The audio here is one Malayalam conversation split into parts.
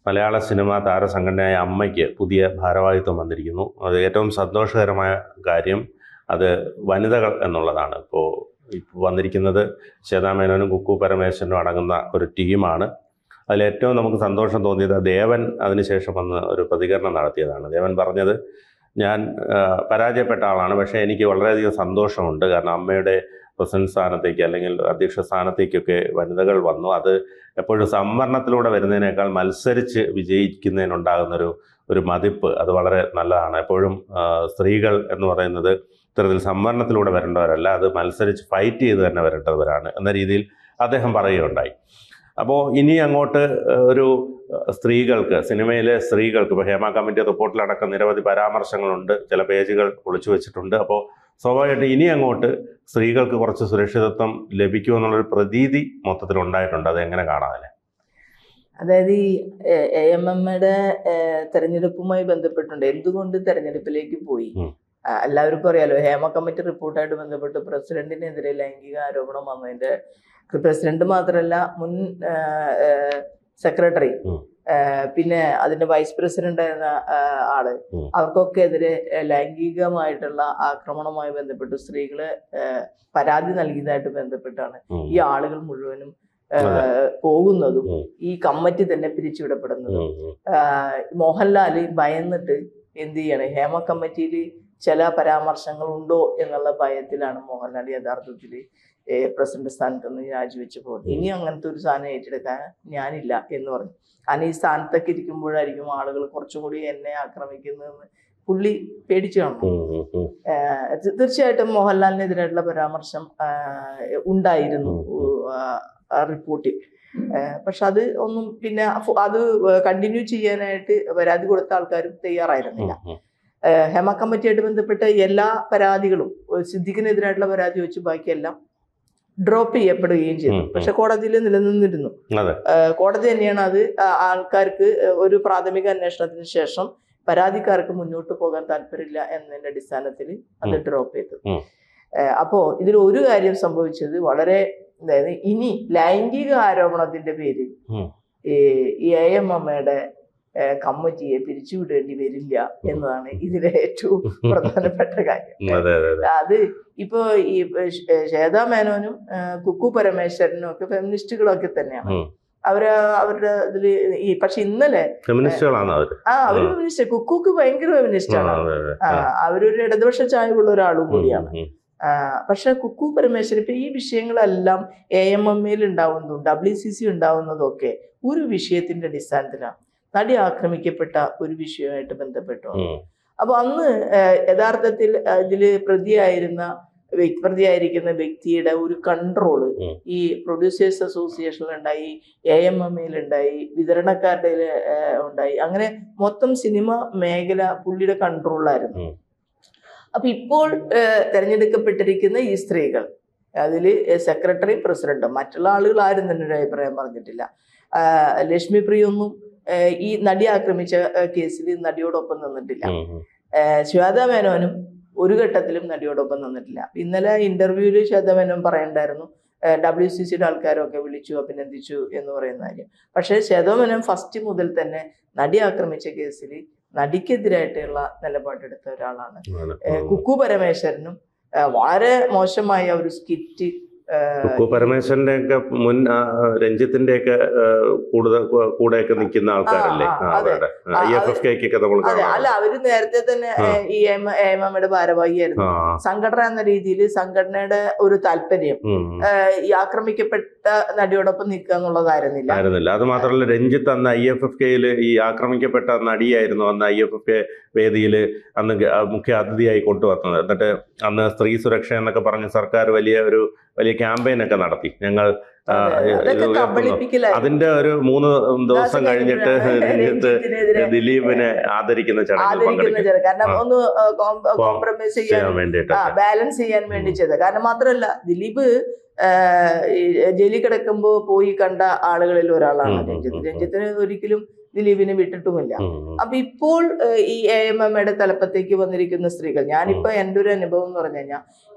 മലയാള സിനിമാ താരസംഘടനയായ അമ്മയ്ക്ക് പുതിയ ഭാരവാഹിത്വം വന്നിരിക്കുന്നു. അത് ഏറ്റവും സന്തോഷകരമായ കാര്യം അത് വനിതകൾ എന്നുള്ളതാണ്. ഇപ്പോൾ വന്നിരിക്കുന്നത് ശ്വേതാ മേനോനും കുക്കു പരമേശ്വരനും അടങ്ങുന്ന ഒരു ടീമാണ്. അതിലേറ്റവും നമുക്ക് സന്തോഷം തോന്നിയത് ദേവൻ അതിനുശേഷം വന്ന് ഒരു പ്രതികരണം നടത്തിയതാണ്. ദേവൻ പറഞ്ഞത്, ഞാൻ പരാജയപ്പെട്ട ആളാണ്, പക്ഷേ എനിക്ക് വളരെയധികം സന്തോഷമുണ്ട്. കാരണം അമ്മയുടെ പ്രസിഡന്റ് സ്ഥാനത്തേക്ക് അല്ലെങ്കിൽ അധ്യക്ഷ സ്ഥാനത്തേക്കൊക്കെ വനിതകൾ വന്നു. അത് എപ്പോഴും സംവരണത്തിലൂടെ വരുന്നതിനേക്കാൾ മത്സരിച്ച് വിജയിക്കുന്നതിനുണ്ടാകുന്നൊരു മതിപ്പ് അത് വളരെ നല്ലതാണ്. എപ്പോഴും സ്ത്രീകൾ എന്ന് പറയുന്നത് ഇത്തരത്തിൽ സംവരണത്തിലൂടെ വരേണ്ടവരല്ല, അത് മത്സരിച്ച് ഫൈറ്റ് ചെയ്ത് തന്നെ വരേണ്ടവരാണ് എന്ന രീതിയിൽ അദ്ദേഹം പറയുകയുണ്ടായി. അപ്പോൾ ഇനി അങ്ങോട്ട് ഒരു സ്ത്രീകൾക്ക്, സിനിമയിലെ സ്ത്രീകൾക്ക്, ഇപ്പോൾ ഹേമ കമ്മിറ്റി റിപ്പോർട്ടിലടക്കം നിരവധി പരാമർശങ്ങളുണ്ട്, ചില പേജുകൾ ഒളിച്ചു വെച്ചിട്ടുണ്ട്. അപ്പോൾ സ്വാഭാവികമായിട്ട് ഇനി അങ്ങോട്ട് സ്ത്രീകൾക്ക് കുറച്ച് സുരക്ഷിതത്വം ലഭിക്കുമെന്നുള്ളൊരു പ്രതീതി മൊത്തത്തിൽ ഉണ്ടായിട്ടുണ്ട്. അത് എങ്ങനെ കാണാമല്ലേ? അതായത് ഈ AMMയുടെ തെരഞ്ഞെടുപ്പുമായി ബന്ധപ്പെട്ടുണ്ട്. എന്തുകൊണ്ട് തെരഞ്ഞെടുപ്പിലേക്ക് പോയി? എല്ലാവർക്കും അറിയാലോ, ഹേമ കമ്മിറ്റി റിപ്പോർട്ടായിട്ട് ബന്ധപ്പെട്ട് പ്രസിഡന്റിനെതിരെ ലൈംഗിക ആരോപണം വന്നതിന്റെ, പ്രസിഡന്റ് മാത്രമല്ല മുൻ സെക്രട്ടറി, പിന്നെ അതിന്റെ വൈസ് പ്രസിഡന്റ് ആയിരുന്ന ആള്, അവർക്കൊക്കെ എതിരെ ലൈംഗികമായിട്ടുള്ള ആക്രമണവുമായി ബന്ധപ്പെട്ട് സ്ത്രീകള് പരാതി നൽകിയതായിട്ട് ബന്ധപ്പെട്ടാണ് ഈ ആളുകൾ മുഴുവനും പോകുന്നതും ഈ കമ്മിറ്റി തന്നെ പിരിച്ചുവിടപ്പെടുന്നതും. മോഹൻലാൽ ഭയന്നിട്ട് എന്ത് ചെയ്യണം, ഹേമ കമ്മിറ്റിയിൽ ചില പരാമർശങ്ങൾ ഉണ്ടോ എന്നുള്ള ഭയത്തിലാണ് മോഹൻലാൽ യഥാർത്ഥത്തിൽ പ്രസിഡന്റ് സ്ഥാനത്ത് നിന്ന് രാജിവെച്ച് പോകുന്നത്. ഇനി അങ്ങനത്തെ ഒരു സാധനം ഏറ്റെടുക്കാൻ ഞാനില്ല എന്ന് പറഞ്ഞു. കാരണം ഈ സ്ഥാനത്തൊക്കെ ഇരിക്കുമ്പോഴായിരിക്കും ആളുകൾ കുറച്ചും കൂടി എന്നെ ആക്രമിക്കുന്നതെന്ന് പുള്ളി പേടിച്ചു കാണും. തീർച്ചയായിട്ടും മോഹൻലാലിനെതിരായിട്ടുള്ള പരാമർശം ഉണ്ടായിരുന്നു റിപ്പോർട്ടിൽ. പക്ഷെ അത് ഒന്നും പിന്നെ അത് കണ്ടിന്യൂ ചെയ്യാനായിട്ട് പരാതി കൊടുത്ത ആൾക്കാരും തയ്യാറായിരുന്നില്ല. ഹേമ കമ്മിറ്റിയായിട്ട് ബന്ധപ്പെട്ട എല്ലാ പരാതികളും, സിദ്ദിഖിനെതിരായിട്ടുള്ള പരാതി വെച്ച് ബാക്കിയെല്ലാം ഡ്രോപ്പ് ചെയ്യപ്പെടുകയും ചെയ്തു. പക്ഷെ കോടതിയിൽ നിലനിന്നിരുന്നു. കോടതി തന്നെയാണ് അത് ആൾക്കാർക്ക് ഒരു പ്രാഥമിക അന്വേഷണത്തിന് ശേഷം പരാതിക്കാർക്ക് മുന്നോട്ട് പോകാൻ താല്പര്യമില്ല എന്നതിന്റെ അടിസ്ഥാനത്തിൽ അത് ഡ്രോപ്പ് ചെയ്തത്. അപ്പോ ഇതിൽ ഒരു കാര്യം സംഭവിച്ചത് വളരെ, അതായത് ഇനി ലൈംഗിക ആരോപണത്തിന്റെ പേരിൽ ഈ AMMയുടെ കമ്മിറ്റിയെ പിരിച്ചുവിടേണ്ടി വരില്ല എന്നതാണ് ഇതിലെ ഏറ്റവും പ്രധാനപ്പെട്ട കാര്യം. അത് ഇപ്പോ ഈ ശ്വേതാ മേനോനും കുക്കു പരമേശ്വരനും ഒക്കെ ഫെമിനിസ്റ്റുകളൊക്കെ തന്നെയാണ്. അവരുടെ ഇതില് പക്ഷെ ഇന്നലെ ഫെമിനിസ്റ്റുകളാണ് അവര് ഫെമിനിസ്റ്റ്. കുക്കുക്ക് ഭയങ്കര ഫെമിനിസ്റ്റാണ്. അവരൊരു ഇടതുപക്ഷ ചായവുള്ള ഒരാളും കൂടിയാണ്. പക്ഷെ കുക്കു പരമേശ്വരൻ ഇപ്പൊ ഈ വിഷയങ്ങളെല്ലാം AMMയിൽ ഉണ്ടാവുന്നതും WCC ഉണ്ടാവുന്നതും ഒക്കെ ഒരു വിഷയത്തിന്റെ അടിസ്ഥാനത്തിലാണ്. നടി ആക്രമിക്കപ്പെട്ട ഒരു വിഷയമായിട്ട് ബന്ധപ്പെട്ടു. അപ്പൊ അന്ന് യഥാർത്ഥത്തിൽ ഇതില് പ്രതിയായിരിക്കുന്ന വ്യക്തിയുടെ ഒരു കൺട്രോള് ഈ പ്രൊഡ്യൂസേഴ്സ് അസോസിയേഷനിലുണ്ടായി, AMMയിലുണ്ടായി, വിതരണക്കാരുടെ ഉണ്ടായി. അങ്ങനെ മൊത്തം സിനിമ മേഖല പുള്ളിയുടെ കൺട്രോളിലായിരുന്നു. അപ്പൊ ഇപ്പോൾ തെരഞ്ഞെടുക്കപ്പെട്ടിരിക്കുന്ന ഈ സ്ത്രീകൾ, അതില് സെക്രട്ടറി, പ്രസിഡന്റും, മറ്റുള്ള ആളുകൾ ആരും തന്നെ ഒരു അഭിപ്രായം പറഞ്ഞിട്ടില്ല. ലക്ഷ്മി പ്രിയൊന്നും ഈ നടി ആക്രമിച്ച കേസിൽ നടിയോടൊപ്പം നിന്നിട്ടില്ല. ശ്വേതാ മേനോനും ഒരു ഘട്ടത്തിലും നടിയോടൊപ്പം നിന്നിട്ടില്ല. ഇന്നലെ ഇന്റർവ്യൂവിൽ ശ്വേതാ മേനോൻ പറയണ്ടായിരുന്നു WCCയുടെ ആൾക്കാരൊക്കെ വിളിച്ചു അഭിനന്ദിച്ചു എന്ന് പറയുന്ന കാര്യം. പക്ഷേ ശ്വേതാ മേനോൻ ഫസ്റ്റ് മുതൽ തന്നെ നടി ആക്രമിച്ച കേസിൽ നടിക്കെതിരായിട്ടുള്ള നിലപാടെടുത്ത ഒരാളാണ്. കുക്കു പരമേശ്വരനും വളരെ മോശമായ ഒരു സ്കിറ്റ്, കുക്കു പരമേശ്വരന്റെ ഒക്കെ മുൻ രഞ്ജിത്തിന്റെ ഒക്കെ കൂടെയൊക്കെ നിൽക്കുന്ന ആൾക്കാരല്ലേ? അല്ല, അവര് നേരത്തെ തന്നെ ഈ AMMയുടെ ഭാരവാഹിയായിരുന്നു. സംഘടന എന്ന രീതിയിൽ സംഘടനയുടെ ഒരു താല്പര്യം ഈ ആക്രമിക്കപ്പെട്ട നടിയോടൊപ്പം നിൽക്കുക എന്നുള്ളതായിരുന്നില്ല. അത് മാത്രമല്ല, രഞ്ജിത്ത് അന്ന് IFFKയിൽ ഈ ആക്രമിക്കപ്പെട്ട നടിയായിരുന്നു അന്ന് IFFK വേദിയിൽ അന്ന് മുഖ്യ അതിഥിയായി കൊണ്ടുവന്നത്. എന്നിട്ട് അന്ന് സ്ത്രീ സുരക്ഷ എന്നൊക്കെ പറഞ്ഞ് സർക്കാർ വലിയ ക്യാമ്പയിനൊക്കെ നടത്തി. ഞങ്ങൾ അതിന്റെ ഒരു 3 ദിവസം കഴിഞ്ഞിട്ട് ദിലീപിനെ ആദരിക്കുന്ന ചടങ്ങിൽ കാരണം ഒന്ന് കോംപ്രമൈസ് ചെയ്യാൻ വേണ്ടിയിട്ട്, ബാലൻസ് ചെയ്യാൻ വേണ്ടി ചെയ്തത്. കാരണം മാത്രമല്ല, ദിലീപ് ജയിലിൽ കിടക്കുമ്പോ പോയി കണ്ട ആളുകളിൽ ഒരാളാണ് രഞ്ജിത്ത്. രഞ്ജിത്തിന് ഒരിക്കലും ദിലീപിനെ വിട്ടിട്ടുമില്ല. അപ്പൊ ഇപ്പോൾ ഈ AMMയുടെ തലപ്പത്തേക്ക് വന്നിരിക്കുന്ന സ്ത്രീകൾ, ഞാനിപ്പോ എൻ്റെ ഒരു അനുഭവം എന്ന് പറഞ്ഞു കഴിഞ്ഞാൽ,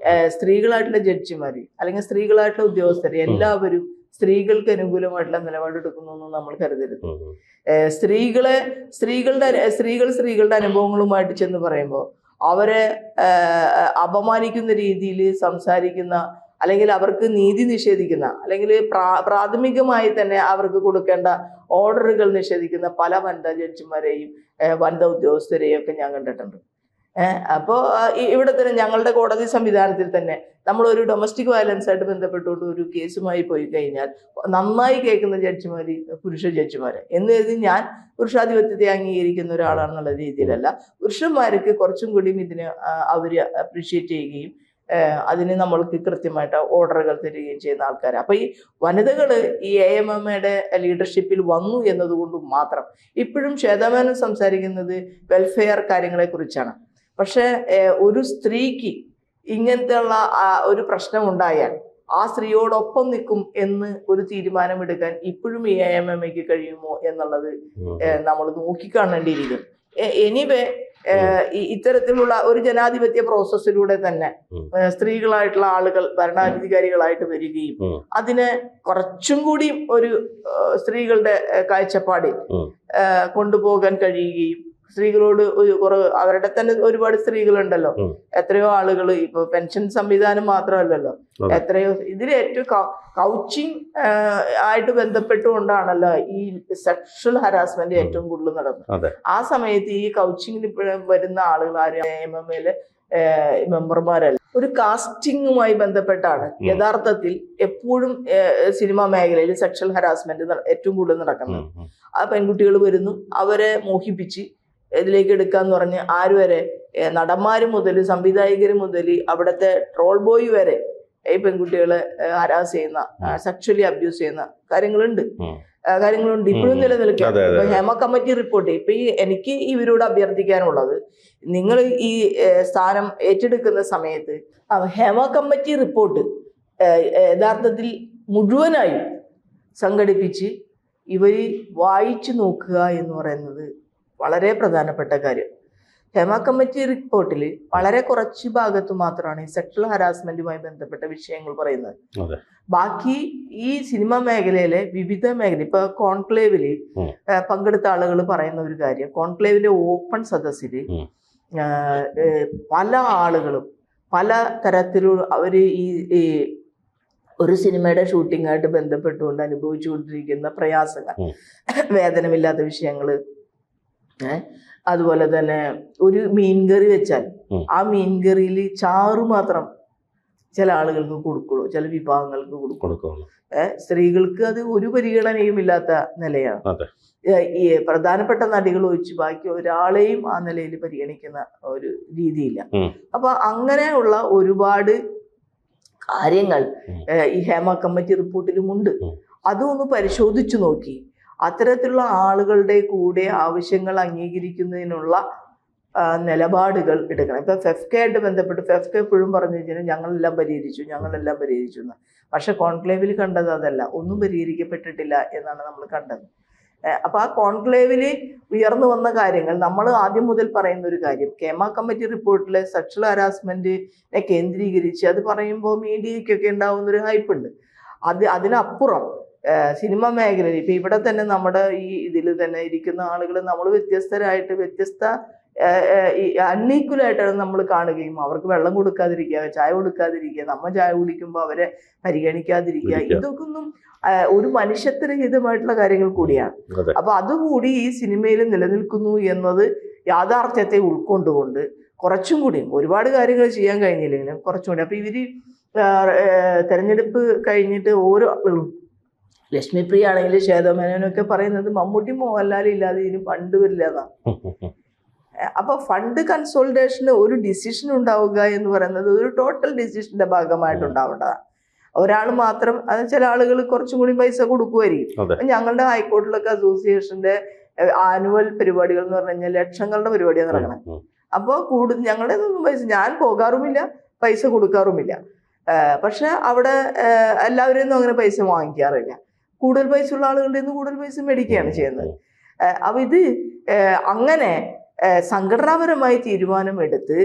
സ്ത്രീകളായിട്ടുള്ള ജഡ്ജിമാര് അല്ലെങ്കിൽ സ്ത്രീകളായിട്ടുള്ള ഉദ്യോഗസ്ഥർ എല്ലാവരും സ്ത്രീകൾക്ക് അനുകൂലമായിട്ടുള്ള നിലപാടെടുക്കുന്നു എന്ന് നമ്മൾ കരുതരുത്. സ്ത്രീകളുടെ അനുഭവങ്ങളുമായിട്ട് ചെന്ന് പറയുമ്പോൾ അവരെ അപമാനിക്കുന്ന രീതിയിൽ സംസാരിക്കുന്ന, അല്ലെങ്കിൽ അവർക്ക് നീതി നിഷേധിക്കുന്ന, അല്ലെങ്കിൽ പ്രാഥമികമായി തന്നെ അവർക്ക് കൊടുക്കേണ്ട ഓർഡറുകൾ നിഷേധിക്കുന്ന പല വനിതാ ജഡ്ജിമാരെയും വനിതാ ഉദ്യോഗസ്ഥരെയും ഒക്കെ ഞാൻ കണ്ടിട്ടുണ്ട്. അപ്പോൾ ഇവിടെ തന്നെ ഞങ്ങളുടെ കോടതി സംവിധാനത്തിൽ തന്നെ നമ്മളൊരു ഡൊമസ്റ്റിക് വയലൻസ് ആയിട്ട് ബന്ധപ്പെട്ടുകൊണ്ട് ഒരു കേസുമായി പോയി കഴിഞ്ഞാൽ നന്നായി കേൾക്കുന്ന ജഡ്ജിമാർ പുരുഷ ജഡ്ജിമാര് എന്ന് കരുതി ഞാൻ പുരുഷാധിപത്യത്തെ അംഗീകരിക്കുന്ന ഒരാളാണെന്നുള്ള രീതിയിലല്ല. പുരുഷന്മാർക്ക് കുറച്ചും കൂടിയും ഇതിനെ അവർ അപ്രീഷിയേറ്റ് ചെയ്യുകയും അതിന് നമ്മൾക്ക് കൃത്യമായിട്ട് ഓർഡറുകൾ തരികയും ചെയ്യുന്ന ആൾക്കാർ. അപ്പൊ ഈ വനിതകൾ ഈ AMMയുടെ ലീഡർഷിപ്പിൽ വന്നു എന്നതുകൊണ്ട് മാത്രം ഇപ്പോഴും ശ്വേതാ മേനോൻ സംസാരിക്കുന്നത് വെൽഫെയർ കാര്യങ്ങളെ കുറിച്ചാണ്. പക്ഷെ ഒരു സ്ത്രീക്ക് ഇങ്ങനത്തെ ഉള്ള ഒരു പ്രശ്നം ഉണ്ടായാൽ ആ സ്ത്രീയോടൊപ്പം നിൽക്കും എന്ന് ഒരു തീരുമാനമെടുക്കാൻ ഇപ്പോഴും ഈ AMMയ്ക്ക് കഴിയുമോ എന്നുള്ളത് നമ്മൾ നോക്കിക്കാണേണ്ടിയിരിക്കും. എനിവേ ഇത്തരത്തിലുള്ള ഒരു ജനാധിപത്യ പ്രോസസ്സിലൂടെ തന്നെ സ്ത്രീകളായിട്ടുള്ള ആളുകൾ ഭരണാധികാരികളായിട്ട് വരികയും അതിനെ കുറച്ചും കൂടി ഒരു സ്ത്രീകളുടെ കാഴ്ചപ്പാടിൽ കൊണ്ടുപോകാൻ കഴിയുകയും സ്ത്രീകളോട് അവരുടെ തന്നെ ഒരുപാട് സ്ത്രീകളുണ്ടല്ലോ, എത്രയോ ആളുകൾ ഇപ്പൊ പെൻഷൻ സംവിധാനം മാത്രമല്ലല്ലോ, എത്രയോ ഇതിൽ ഏറ്റവും കൗച്ചിങ് ആയിട്ട് ബന്ധപ്പെട്ടുകൊണ്ടാണല്ലോ ഈ സെക്ഷൽ ഹരാസ്മെന്റ് ഏറ്റവും കൂടുതൽ നടന്നത്. ആ സമയത്ത് ഈ കൗച്ചിങ്ങിന് വരുന്ന ആളുകൾ ആരും AMMയിലെ മെമ്പർമാരല്ല, ഒരു കാസ്റ്റിംഗുമായി ബന്ധപ്പെട്ടാണ് യഥാർത്ഥത്തിൽ എപ്പോഴും സിനിമാ മേഖലയിൽ സെക്ഷൽ ഹരാസ്മെന്റ് ഏറ്റവും കൂടുതൽ നടക്കുന്നത്. ആ പെൺകുട്ടികൾ വരുന്നു, അവരെ മോഹിപ്പിച്ച് ഇതിലേക്ക് എടുക്കാന്ന് പറഞ്ഞ് ആര് വരെ, നടന്മാര് മുതൽ സംവിധായകര് മുതൽ അവിടുത്തെ ട്രോൾ ബോയ് വരെ ഈ പെൺകുട്ടികളെ ഹരാസ് ചെയ്യുന്ന, സെക്ഷലി അബ്യൂസ് ചെയ്യുന്ന കാര്യങ്ങളുണ്ട്. ഇപ്പോഴും നിലനിൽക്കുക. ഹേമ കമ്മിറ്റി റിപ്പോർട്ട് ഇപ്പൊ എനിക്ക് ഇവരോട് അഭ്യർത്ഥിക്കാനുള്ളത്, നിങ്ങൾ ഈ സ്ഥാനം ഏറ്റെടുക്കുന്ന സമയത്ത് ഹേമ കമ്മിറ്റി റിപ്പോർട്ട് യഥാർത്ഥത്തിൽ മുഴുവനായി സംഘടിപ്പിച്ച് ഇവര് വായിച്ചു നോക്കുക എന്ന് പറയുന്നത് വളരെ പ്രധാനപ്പെട്ട കാര്യം. ഹേമ കമ്മിറ്റി റിപ്പോർട്ടിൽ വളരെ കുറച്ച് ഭാഗത്ത് മാത്രമാണ് ഈ സെക്ഷൽ ഹരാസ്മെന്റുമായി ബന്ധപ്പെട്ട വിഷയങ്ങൾ പറയുന്നത്. ബാക്കി ഈ സിനിമാ മേഖലയിലെ വിവിധ മേഖല, ഇപ്പൊ കോൺക്ലേവില് പങ്കെടുത്ത ആളുകൾ പറയുന്ന ഒരു കാര്യം, കോൺക്ലേവിന്റെ ഓപ്പൺ സദസ്സില് പല ആളുകളും പല തരത്തിലുള്ള അവര് ഈ ഒരു സിനിമയുടെ ഷൂട്ടിങ്ങായിട്ട് ബന്ധപ്പെട്ടുകൊണ്ട് അനുഭവിച്ചുകൊണ്ടിരിക്കുന്ന പ്രയാസങ്ങൾ, വേതനമില്ലാത്ത വിഷയങ്ങള്, അതുപോലെ തന്നെ ഒരു മീൻകറി വെച്ചാൽ ആ മീൻകറിയിൽ ചാറ് മാത്രം ചില ആളുകൾക്ക് കൊടുക്കുള്ളൂ, ചില വിഭാഗങ്ങൾക്ക് കൊടുക്കുള്ളൂ. സ്ത്രീകൾക്ക് അത് ഒരു പരിഗണനയും ഇല്ലാത്ത നിലയാണ്. ഈ പ്രധാനപ്പെട്ട നടികൾ ഒഴിച്ച് ബാക്കി ഒരാളെയും ആ നിലയിൽ പരിഗണിക്കുന്ന ഒരു രീതിയില്ല. അപ്പൊ അങ്ങനെയുള്ള ഒരുപാട് കാര്യങ്ങൾ ഈ ഹേമ കമ്മിറ്റി റിപ്പോർട്ടിലുമുണ്ട്. അതൊന്ന് പരിശോധിച്ചു നോക്കി അത്തരത്തിലുള്ള ആളുകളുടെ കൂടെ ആവശ്യങ്ങൾ അംഗീകരിക്കുന്നതിനുള്ള നിലപാടുകൾ എടുക്കണം. ഇപ്പൊ ഫെഫ്കെ ആയിട്ട് ബന്ധപ്പെട്ട് ഫെഫ്കെ എപ്പോഴും പറഞ്ഞു കഴിഞ്ഞാൽ ഞങ്ങളെല്ലാം പരിഹരിച്ചു എന്ന്. പക്ഷെ കോൺക്ലേവിൽ കണ്ടത് അതല്ല, ഒന്നും പരിഹരിക്കപ്പെട്ടിട്ടില്ല എന്നാണ് നമ്മൾ കണ്ടത്. അപ്പൊ ആ കോൺക്ലേവില് ഉയർന്നു വന്ന കാര്യങ്ങൾ നമ്മൾ ആദ്യം മുതൽ പറയുന്ന ഒരു കാര്യം, ഹേമ കമ്മിറ്റി റിപ്പോർട്ടിലെ സെക്ഷൽ ഹരാസ്മെന്റിനെ കേന്ദ്രീകരിച്ച് അത് പറയുമ്പോൾ മീഡിയയ്ക്കൊക്കെ ഉണ്ടാവുന്ന ഒരു ഹൈപ്പുണ്ട്. അതിനപ്പുറം സിനിമ മേഖലയിൽ ഇപ്പൊ ഇവിടെ തന്നെ നമ്മുടെ ഈ ഇതിൽ തന്നെ ഇരിക്കുന്ന ആളുകൾ നമ്മൾ വ്യത്യസ്തരായിട്ട് വ്യത്യസ്ത അൺഈക്വലായിട്ടാണ് നമ്മൾ കാണുകയും അവർക്ക് വെള്ളം കൊടുക്കാതിരിക്കുക, ചായ കൊടുക്കാതിരിക്കുക, നമ്മൾ ചായ കുടിക്കുമ്പോൾ അവരെ പരിഗണിക്കാതിരിക്കുക, ഇതൊക്കെ ഒന്നും ഒരു മനുഷ്യത്വരഹിതമായിട്ടുള്ള കാര്യങ്ങൾ കൂടിയാണ്. അപ്പൊ അതുകൂടി ഈ സിനിമയിൽ നിലനിൽക്കുന്നു എന്നത് യാഥാർത്ഥ്യത്തെ ഉൾക്കൊണ്ടുകൊണ്ട് കുറച്ചും കൂടി ഒരുപാട് കാര്യങ്ങൾ ചെയ്യാൻ കഴിഞ്ഞില്ലെങ്കിലും കുറച്ചും കൂടി അപ്പൊ ഇവര് തെരഞ്ഞെടുപ്പ് കഴിഞ്ഞിട്ട് ഓരോ ലക്ഷ്മിപ്രിയ ആണെങ്കിൽ ശ്വേതാ മേനോനൊക്കെ പറയുന്നത് മമ്മൂട്ടി മോഹൻലാൽ ഇല്ലാതെ ഇതിന് ഫണ്ട് വരില്ല എന്നാണ്. അപ്പൊ ഫണ്ട് കൺസോളിഡേഷന് ഒരു ഡിസിഷൻ ഉണ്ടാവുക എന്ന് പറയുന്നത് ഒരു ടോട്ടൽ ഡിസിഷന്റെ ഭാഗമായിട്ടുണ്ടാവേണ്ടതാണ്. ഒരാൾ മാത്രം, അത് ചില ആളുകൾ കുറച്ചും കൂടി പൈസ കൊടുക്കുമായിരിക്കും. ഞങ്ങളുടെ ഹൈക്കോർട്ടിലൊക്കെ അസോസിയേഷന്റെ ആനുവൽ പരിപാടികൾ എന്ന് പറഞ്ഞു കഴിഞ്ഞാൽ ലക്ഷങ്ങളുടെ പരിപാടിയാണ് നടക്കണം. അപ്പോൾ ഞങ്ങളുടെ ഒന്നും പൈസ, ഞാൻ പോകാറുമില്ല, പൈസ കൊടുക്കാറുമില്ല. പക്ഷെ അവിടെ എല്ലാവരും ഒന്നും അങ്ങനെ പൈസ വാങ്ങിക്കാറില്ല. കൂടുതൽ പൈസ ഉള്ള ആളുകളുടെ നിന്ന് കൂടുതൽ പൈസ മേടിക്കുകയാണ് ചെയ്യുന്നത്. അപ്പൊ ഇത് അങ്ങനെ സംഘടനാപരമായി തീരുമാനമെടുത്ത്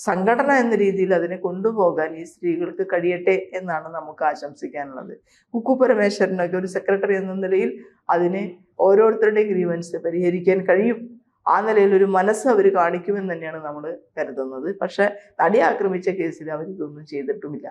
സംഘടന എന്ന രീതിയിൽ അതിനെ കൊണ്ടുപോകാൻ ഈ സ്ത്രീകൾക്ക് കഴിയട്ടെ എന്നാണ് നമുക്ക് ആശംസിക്കാനുള്ളത്. കുക്കു പരമേശ്വരനൊക്കെ ഒരു സെക്രട്ടറി എന്ന നിലയിൽ അതിന് ഓരോരുത്തരുടെയും ഗ്രീവൻസ് പരിഹരിക്കാൻ കഴിയും. ആ നിലയിൽ ഒരു മനസ്സ് അവർ കാണിക്കുമെന്ന് തന്നെയാണ് നമ്മൾ കരുതുന്നത്. പക്ഷെ നടിയെ ആക്രമിച്ച കേസിൽ അവരിതൊന്നും ചെയ്തിട്ടുമില്ല.